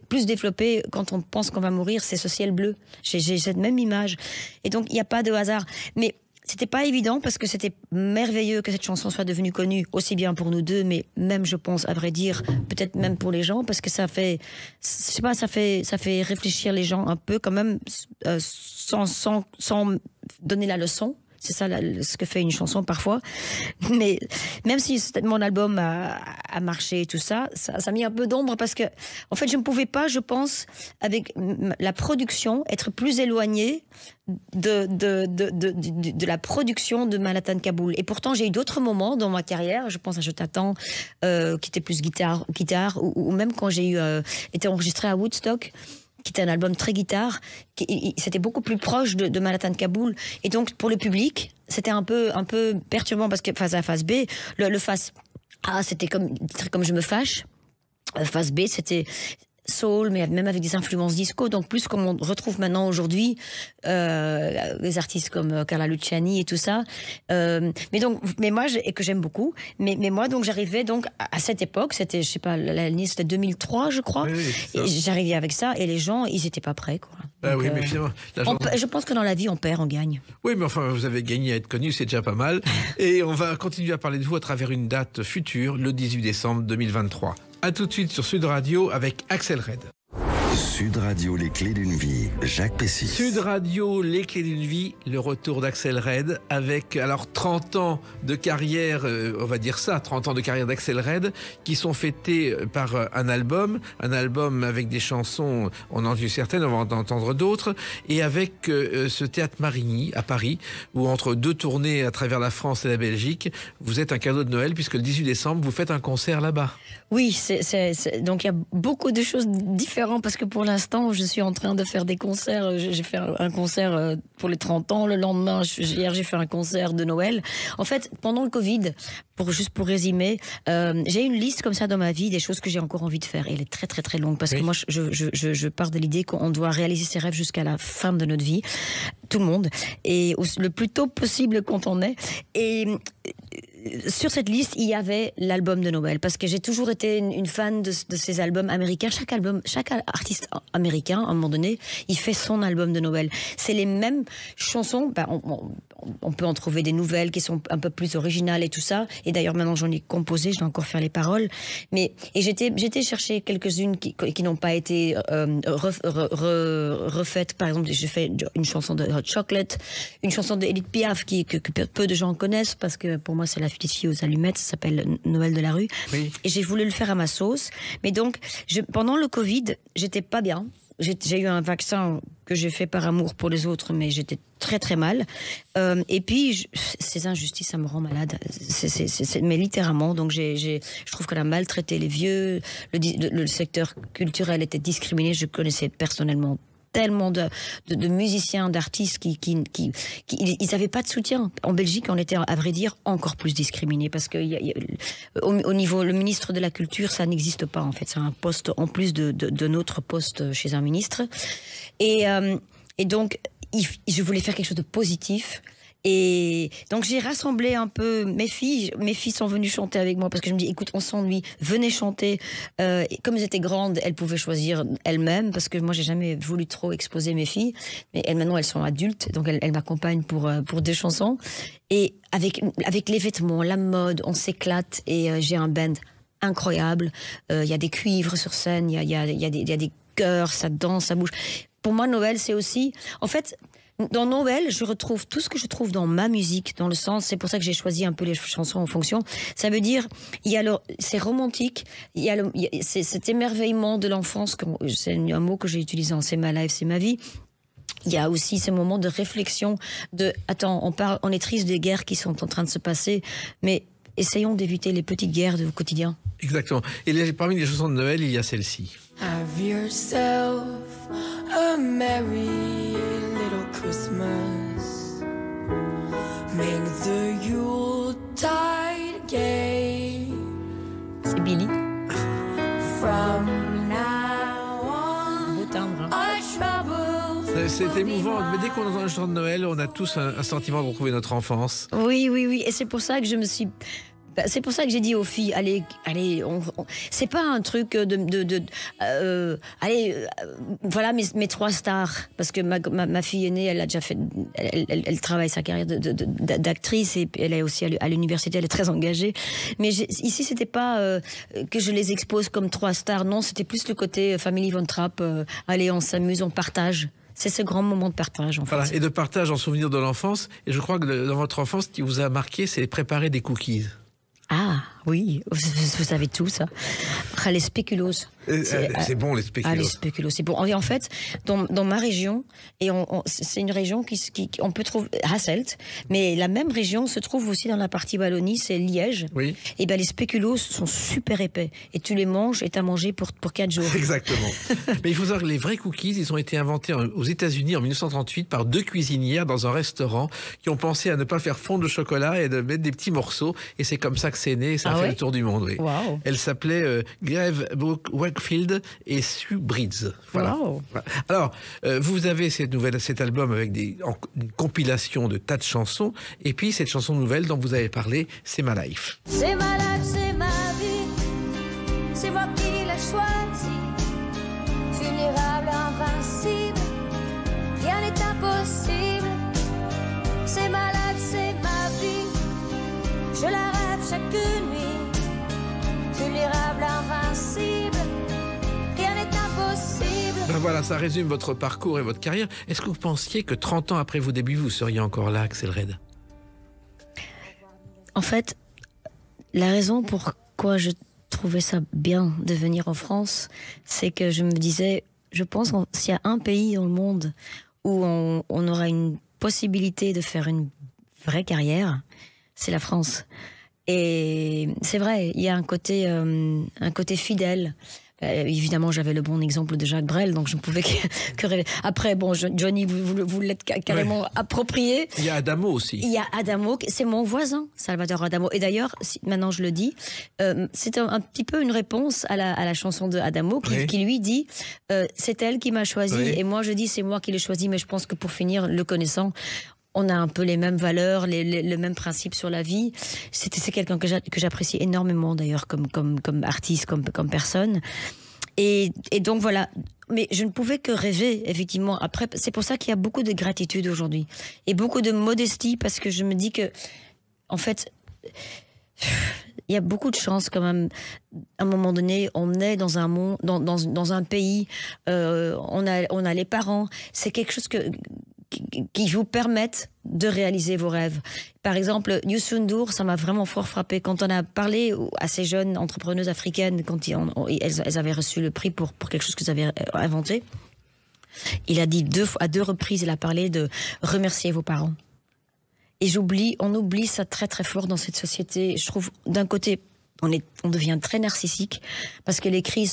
plus développés quand on pense qu'on va mourir, c'est ce ciel bleu. J'ai cette même image. Et donc, il n'y a pas de hasard. Mais c'était pas évident parce que c'était merveilleux que cette chanson soit devenue connue, aussi bien pour nous deux, mais même, je pense, à vrai dire, peut-être même pour les gens, parce que ça fait réfléchir les gens un peu quand même, sans donner la leçon. C'est ça ce que fait une chanson parfois. Mais même si mon album a marché et tout ça, ça a mis un peu d'ombre parce que, en fait, je ne pouvais pas, je pense, avec la production, être plus éloignée de la production de Manhattan Kaboul. Et pourtant, j'ai eu d'autres moments dans ma carrière, je pense à Je t'attends, qui était plus guitare ou même quand j'ai été enregistré à Woodstock, qui était un album très guitare, c'était beaucoup plus proche de Manhattan Kaboul. Et donc, pour le public, c'était un peu perturbant parce que face A, face B, le face A, c'était comme Je me fâche. Face B, c'était soul, mais même avec des influences disco, donc plus comme on retrouve maintenant aujourd'hui des artistes comme Carla Luciani et tout ça. Mais moi, et que j'aime beaucoup. Mais moi, donc j'arrivais donc à cette époque, c'était, je sais pas, l'année c'était 2003, je crois.
Oui,
et j'arrivais avec ça, et les gens, ils étaient pas prêts, quoi.
Ah oui, mais finalement,
je pense que dans la vie, on perd, on gagne.
Oui, mais enfin, vous avez gagné à être connu, c'est déjà pas mal. Et on va continuer à parler de vous à travers une date future, le 18 décembre 2023. A tout de suite sur Sud Radio avec Axel Red.
Sud Radio, les clés d'une vie, Jacques Pessis.
Sud Radio, les clés d'une vie, le retour d'Axel Red avec alors 30 ans de carrière, on va dire ça, 30 ans de carrière d'Axel Red qui sont fêtés par un album avec des chansons, on en a vu certaines, on va en entendre d'autres, et avec ce théâtre Marigny à Paris, où entre deux tournées à travers la France et la Belgique, vous êtes un cadeau de Noël puisque le 18 décembre, vous faites un concert là-bas.
Oui, donc il y a beaucoup de choses différentes parce que pour l'instant, je suis en train de faire des concerts. J'ai fait un concert pour les 30 ans. Le lendemain, hier, j'ai fait un concert de Noël. En fait, pendant le Covid, juste pour résumer, j'ai une liste comme ça dans ma vie des choses que j'ai encore envie de faire. Et elle est très, très, très longue parce que moi, je pars de l'idée qu'on doit réaliser ses rêves jusqu'à la fin de notre vie. Tout le monde. Et le plus tôt possible quand on est. Et sur cette liste, il y avait l'album de Noël parce que j'ai toujours été une fan de ces albums américains. Chaque artiste américain, à un moment donné, il fait son album de Noël. C'est les mêmes chansons. On peut en trouver des nouvelles qui sont un peu plus originales et tout ça. Et d'ailleurs, maintenant, j'en ai composé, je dois encore faire les paroles. Et j'étais chercher quelques-unes qui n'ont pas été refaites. Par exemple, j'ai fait une chanson de Hot Chocolate, une chanson de Edith Piaf que peu de gens connaissent parce que pour moi, c'est la petite fille aux allumettes, ça s'appelle Noël de la rue. Oui. Et j'ai voulu le faire à ma sauce. Mais donc, pendant le Covid, j'étais pas bien. J'ai eu un vaccin que j'ai fait par amour pour les autres, mais j'étais très très mal. Et puis, ces injustices, ça me rend malade. Mais littéralement, donc je trouve qu'on a maltraité les vieux. Le secteur culturel était discriminé. Je connaissais personnellement tellement de musiciens, d'artistes qui ils n'avaient pas de soutien. En Belgique, on était, à vrai dire, encore plus discriminés parce que au niveau, le ministre de la Culture, ça n'existe pas, en fait. C'est un poste en plus de notre poste chez un ministre. Et donc, je voulais faire quelque chose de positif. Et donc j'ai rassemblé un peu mes filles sont venues chanter avec moi parce que je me dis écoute, on s'ennuie, venez chanter. Et comme elles étaient grandes, elles pouvaient choisir elles-mêmes parce que moi j'ai jamais voulu trop exposer mes filles, mais maintenant elles sont adultes, donc elles m'accompagnent pour des chansons. Et avec les vêtements, la mode, on s'éclate et j'ai un band incroyable. Il y a des cuivres sur scène, il y a des chœurs, ça danse, ça bouge. Pour moi Noël c'est aussi, en fait. Dans Noël, je retrouve tout ce que je trouve dans ma musique, dans le sens, c'est pour ça que j'ai choisi un peu les chansons en fonction. Ça veut dire, c'est romantique, c'est cet émerveillement de l'enfance, c'est un mot que j'ai utilisé en C'est ma life, c'est ma vie. Il y a aussi ces moments de réflexion, on est triste des guerres qui sont en train de se passer, mais essayons d'éviter les petites guerres du quotidien.
Exactement. Et parmi les chansons de Noël, il y a celle-ci.
Have yourself a merry little Christmas. Make the Yuletide gay.
C'est Billy.
From now on, our troubles.
C'est émouvant, mais dès qu'on entend le chant de Noël, on a tous un sentiment de retrouver notre enfance.
Oui, et c'est pour ça que c'est pour ça que j'ai dit aux filles, allez, c'est pas un truc voilà mes 3 stars, parce que ma fille aînée, elle a déjà fait, elle travaille sa carrière d'actrice et elle est aussi à l'université, elle est très engagée. Mais ici, c'était pas que je les expose comme 3 stars, non, c'était plus le côté Family Von Trapp, allez, on s'amuse, on partage. C'est ce grand moment de partage, en
Voilà,
fait.
et de partage en souvenir de l'enfance. Et je crois que dans votre enfance, ce qui vous a marqué, c'est préparer des cookies.
Ah, oui, vous savez tout, ça. Ah, les spéculoos.
C'est bon, les spéculoos.
Ah, les spéculoos, c'est bon. En fait, dans ma région, et c'est une région on peut trouver Hasselt, mais la même région se trouve aussi dans la partie Wallonie, c'est Liège.
Oui.
Et ben les spéculoos sont super épais. Et tu les manges et t'as mangé pour 4 jours.
Exactement. Mais il faut savoir que les vrais cookies, ils ont été inventés aux États-Unis en 1938 par 2 cuisinières dans un restaurant qui ont pensé à ne pas faire fondre le chocolat et de mettre des petits morceaux. Et c'est comme ça que c'est né. Et ça a fait le tour du monde. Oui.
Wow.
Elle s'appelait Grave Wakefield et Sue Breeds. Voilà.
Wow.
Alors, vous avez cet album avec une compilation de tas de chansons. Et puis cette chanson nouvelle dont vous avez parlé, c'est My Life.
C'est ma life, c'est ma vie, c'est moi qui l'ai choisi. Vulnérable, invincible, rien n'est impossible. C'est ma life, c'est ma vie, je la rêve chaque nuit. Vulnérable, invincible, rien n'est impossible.
Ben voilà, ça résume votre parcours et votre carrière. Est-ce que vous pensiez que 30 ans après vos débuts, vous seriez encore là, Axel Red?
En fait, la raison pourquoi je trouvais ça bien de venir en France, c'est que je me disais, je pense que s'il y a un pays dans le monde où on aura une possibilité de faire une vraie carrière, c'est la France. Et c'est vrai, il y a un côté fidèle. Évidemment, j'avais le bon exemple de Jacques Brel, donc je ne pouvais que rêver. Après, bon, Johnny, vous l'êtes carrément approprié.
Il y a Adamo aussi.
Il y a Adamo, c'est mon voisin, Salvatore Adamo. Et d'ailleurs, maintenant je le dis, c'est un petit peu une réponse à la chanson de Adamo qui lui dit c'est elle qui m'a choisi.
Oui.
Et moi je dis c'est moi qui l'ai choisi, mais je pense que pour finir, le connaissant, on a un peu les mêmes valeurs, le même principe sur la vie. C'est quelqu'un que j'apprécie énormément d'ailleurs comme artiste, comme personne. Et donc voilà. Mais je ne pouvais que rêver, effectivement. Après, c'est pour ça qu'il y a beaucoup de gratitude aujourd'hui. Et beaucoup de modestie, parce que je me dis que, en fait, il y a beaucoup de chance quand même. À un moment donné, on est dans un monde, dans un pays, on a les parents. C'est quelque chose qui vous permettent de réaliser vos rêves. Par exemple, Youssou N'Dour, ça m'a vraiment fort frappé. Quand on a parlé à ces jeunes entrepreneuses africaines, quand elles avaient reçu le prix pour quelque chose qu'ils avaient inventé, il a dit à deux reprises, il a parlé de remercier vos parents. Et on oublie ça très très fort dans cette société. Je trouve, d'un côté, on devient très narcissique parce que les crises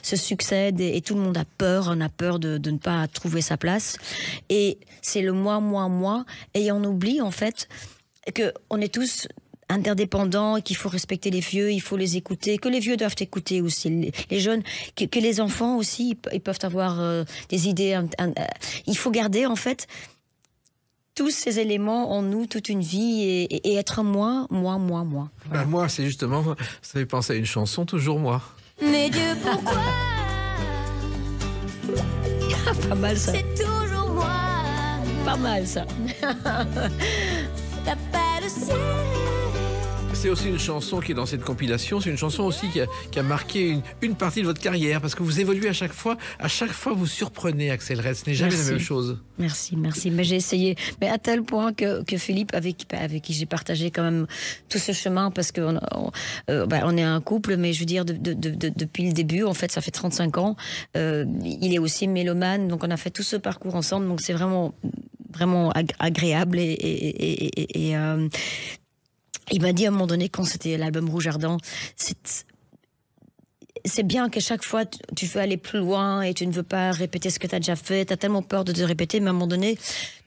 se succèdent et tout le monde a peur. On a peur de ne pas trouver sa place. Et c'est le moi. Et on oublie en fait qu'on est tous interdépendants et qu'il faut respecter les vieux, il faut les écouter, que les vieux doivent écouter aussi les jeunes, que les enfants aussi, ils peuvent avoir des idées. Il faut garder en fait tous ces éléments en nous toute une vie et être moi. Voilà.
Ben moi, c'est justement, ça fait penser à une chanson, toujours moi.
Mais Dieu, pourquoi
Pas mal ça.
c'est toujours moi?
Pas mal ça.
T'as pas le ciel.
C'est aussi une chanson qui est dans cette compilation. C'est une chanson aussi qui a marqué une partie de votre carrière parce que vous évoluez à chaque fois. À chaque fois, vous surprenez, Axel Red. Ce n'est jamais la même chose.
Merci. Mais j'ai essayé. Mais à tel point que Philippe, avec qui j'ai partagé quand même tout ce chemin, parce qu'on on est un couple, mais je veux dire, depuis le début, en fait, ça fait 35 ans. Il est aussi mélomane, donc on a fait tout ce parcours ensemble. Donc c'est vraiment agréable et il m'a dit à un moment donné, quand c'était l'album Rouge Ardent, c'est bien que chaque fois tu veux aller plus loin et tu ne veux pas répéter ce que tu as déjà fait, tu as tellement peur de te répéter, mais à un moment donné,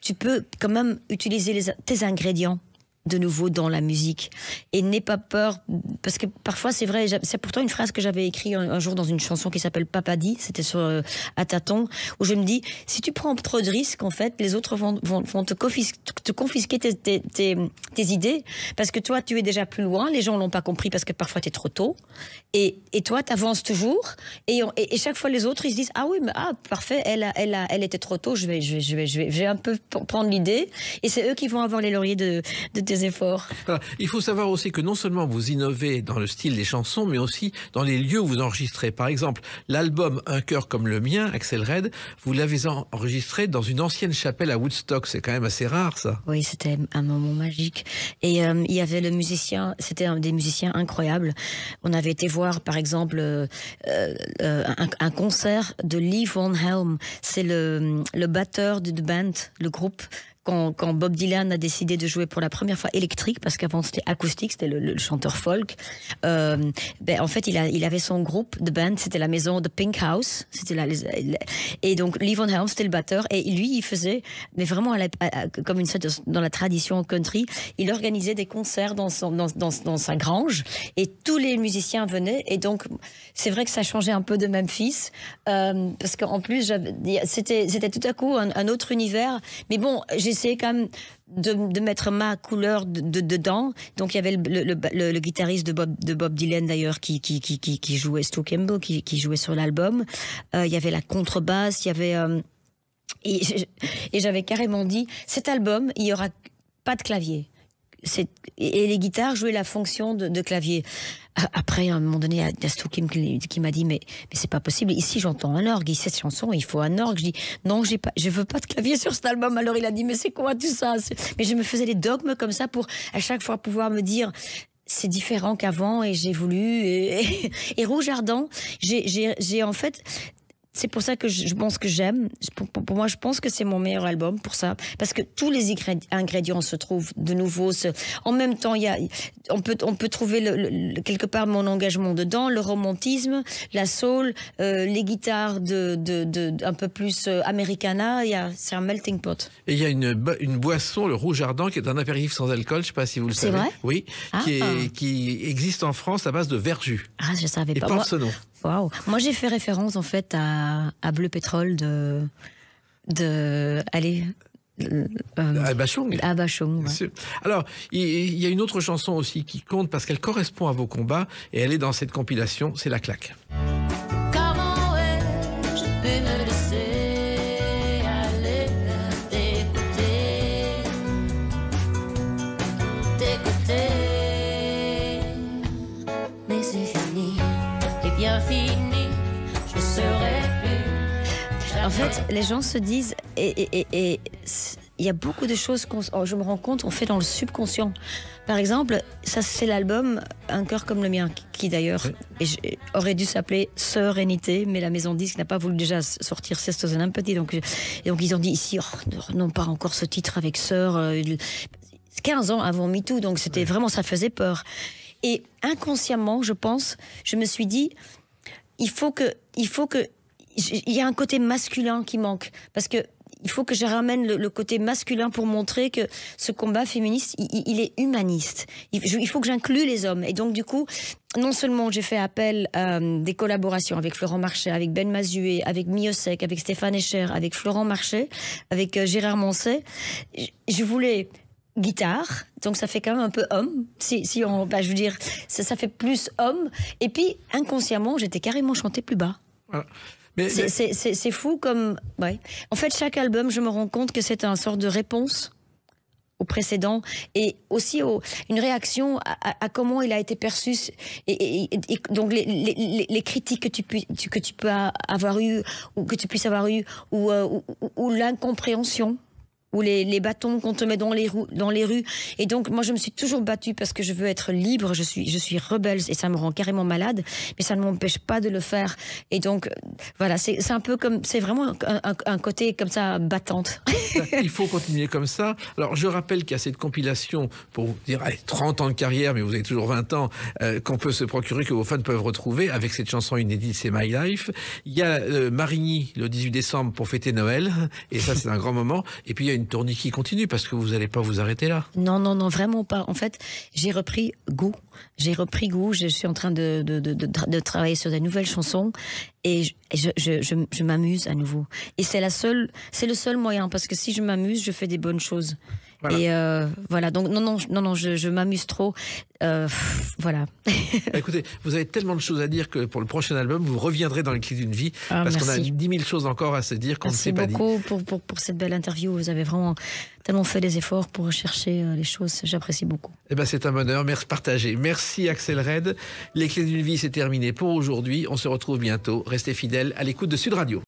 tu peux quand même utiliser tes ingrédients de nouveau dans la musique et n'aie pas peur, parce que parfois c'est vrai, c'est pourtant une phrase que j'avais écrite un jour dans une chanson qui s'appelle Papa dit, c'était sur À tâtons, où je me dis, si tu prends trop de risques, en fait les autres vont te confisquer tes idées, parce que toi tu es déjà plus loin, les gens l'ont pas compris parce que parfois tu es trop tôt, et toi tu avances toujours, et chaque fois les autres ils se disent parfait, elle était trop tôt, je vais un peu prendre l'idée, et c'est eux qui vont avoir les lauriers de tes des efforts.
Voilà. Il faut savoir aussi que non seulement vous innovez dans le style des chansons, mais aussi dans les lieux où vous enregistrez. Par exemple, l'album Un cœur comme le mien, Axel Red, vous l'avez enregistré dans une ancienne chapelle à Woodstock. C'est quand même assez rare, ça.
Oui, c'était un moment magique. Et il y avait le musicien, c'était un des musiciens incroyables. On avait été voir, par exemple, un concert de Lee Von Helm. C'est le batteur de The Band, le groupe. Quand Bob Dylan a décidé de jouer pour la première fois électrique, parce qu'avant c'était acoustique, c'était le chanteur folk, en fait il avait son groupe de band, c'était la maison de Pink House, et donc Lee Von Helm c'était le batteur, et lui il faisait, mais vraiment comme une sorte dans la tradition country, il organisait des concerts dans sa grange, et tous les musiciens venaient, et donc c'est vrai que ça changeait un peu de Memphis, parce qu'en plus c'était tout à coup un autre univers, mais bon, j'essayais quand même de mettre ma couleur dedans. Donc il y avait le guitariste de Bob Dylan d'ailleurs qui jouait, Stu Campbell, qui jouait sur l'album. Il y avait la contrebasse, il y avait et j'avais carrément dit, cet album il y aura pas de clavier. Et les guitares jouaient la fonction de clavier. Après, à un moment donné, il y a Stu Kim qui m'a dit mais c'est pas possible. Ici, j'entends un orgue. Ici, cette chanson, il faut un orgue. Je dis non, je veux pas de clavier sur cet album. Alors il a dit mais c'est quoi tout ça? Mais je me faisais des dogmes comme ça pour à chaque fois pouvoir me dire c'est différent qu'avant, et j'ai voulu et Rouge Ardent. J'ai en fait. C'est pour ça que je pense que j'aime. Pour moi, je pense que c'est mon meilleur album pour ça. Parce que tous les ingrédients se trouvent de nouveau. En même temps, on peut trouver quelque part mon engagement dedans, le romantisme, la soul, les guitares un peu plus americana. C'est un melting pot.
Et il y a une boisson, le Rouge Ardent, qui est un apéritif sans alcool. Je ne sais pas si vous le savez.
C'est vrai?
Oui. Qui existe en France à base de verjus.
Ah, je savais
et
pas.
Et porte ce nom.
Waouh. Moi, j'ai fait référence en fait à Bleu Pétrole
à Bachung.
À Bachung, ouais.
Alors, il y a une autre chanson aussi qui compte parce qu'elle correspond à vos combats et elle est dans cette compilation, c'est La Claque.
Comment ai-je pu me laisser aller t'écouter, mais c'est fini, et bien fini, je serai plus.
En fait, les gens se disent, et il y a beaucoup de choses je me rends compte, on fait dans le subconscient. Par exemple, ça c'est l'album Un cœur comme le mien, qui d'ailleurs aurait dû s'appeler Serénité, mais la maison de disque n'a pas voulu déjà sortir Sesto un petit, donc ils ont dit ici, non pas encore ce titre avec Sœur, 15 ans avant MeToo, donc c'était vraiment, ça faisait peur. Et inconsciemment, je pense, je me suis dit, il faut que il y a un côté masculin qui manque, parce que il faut que je ramène le côté masculin pour montrer que ce combat féministe, il est humaniste. Il faut que j'inclue les hommes. Et donc, du coup, non seulement j'ai fait appel à des collaborations avec Florent Marchais, avec Ben Mazué, avec Miosek, avec Stéphane Escher, avec Florent Marchais, avec Gérard Moncey. Je voulais guitare, donc ça fait quand même un peu homme. Je veux dire, ça fait plus homme. Et puis, inconsciemment, j'étais carrément chanté plus bas.
Voilà.
C'est fou comme... Ouais. En fait, chaque album, je me rends compte que c'est une sorte de réponse au précédent et aussi une réaction à comment il a été perçu et donc les critiques que tu peux avoir eu ou que tu puisses avoir eu ou l'incompréhension ou les bâtons qu'on te met dans les rues. Et donc, moi, je me suis toujours battue parce que je veux être libre, je suis rebelle et ça me rend carrément malade, mais ça ne m'empêche pas de le faire. Et donc, voilà, c'est un peu comme, c'est vraiment un côté comme ça, battante.
Il faut continuer comme ça. Alors, je rappelle qu'il y a cette compilation pour vous dire, allez, 30 ans de carrière, mais vous avez toujours 20 ans, qu'on peut se procurer, que vos fans peuvent retrouver avec cette chanson inédite, c'est My Life. Il y a Marigny, le 18 décembre, pour fêter Noël. Et ça, c'est un grand moment. Et puis, il y a une tournée qui continue parce que vous n'allez pas vous arrêter là.
Non, vraiment pas. En fait, j'ai repris goût. Je suis en train de travailler sur de nouvelles chansons et je m'amuse à nouveau. Et c'est le seul moyen parce que si je m'amuse, je fais des bonnes choses.
Voilà.
Et voilà, donc non, je m'amuse trop. Voilà.
Écoutez, vous avez tellement de choses à dire que pour le prochain album, vous reviendrez dans les clés d'une vie, parce qu'on a
merci.
10 000 choses encore à se dire qu'on ne
Merci
s'est pas dit.
beaucoup pour cette belle interview. Vous avez vraiment tellement fait des efforts pour chercher les choses. J'apprécie beaucoup.
Eh ben, c'est un bonheur, merci partagé. Merci Axel Red. Les clés d'une vie, c'est terminé pour aujourd'hui. On se retrouve bientôt. Restez fidèles à l'écoute de Sud Radio.